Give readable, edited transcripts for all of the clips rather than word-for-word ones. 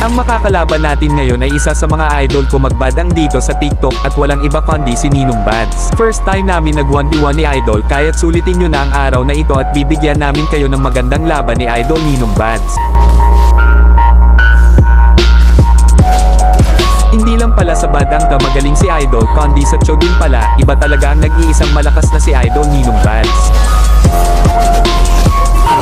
Ang makakalaban natin ngayon ay isa sa mga idol ko magbadang dito sa TikTok at walang iba kundi si Ninong Bads. First time namin nag 1v1 ni Idol kaya't sulitin nyo na ang araw na ito at bibigyan namin kayo ng magandang laban ni Idol Ninong Bads. Hindi lang pala sa badang ka magaling si Idol kundi sa Cho din pala, iba talaga ang nag-iisang malakas na si Idol Ninong Bads.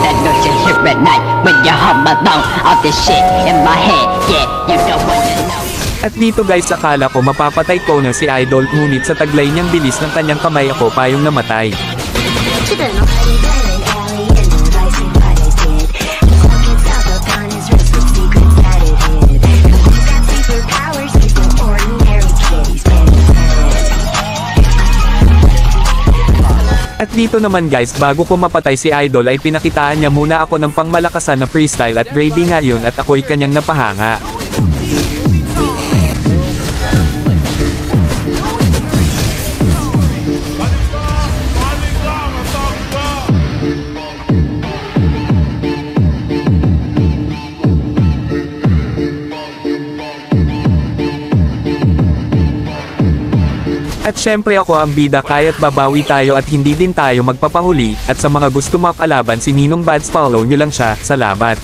That notion here at night when you hum along all this shit in my head, yeah, you don't wanna know. At dito guys, akala ko mapapatay ko na si Idol, ngunit sa taglay niyang bilis ng kanyang kamay ako payong namatay. At dito naman guys, bago ko mapatay si Idol ay pinakitaan niya muna ako ng pangmalakasan na freestyle at ready nga yun at ako'y kanyang napahanga. At syempre ako ang bida kaya't babawi tayo at hindi din tayo magpapahuli, at sa mga gusto makalaban si Ninong Bads follow nyo lang siya, salamat.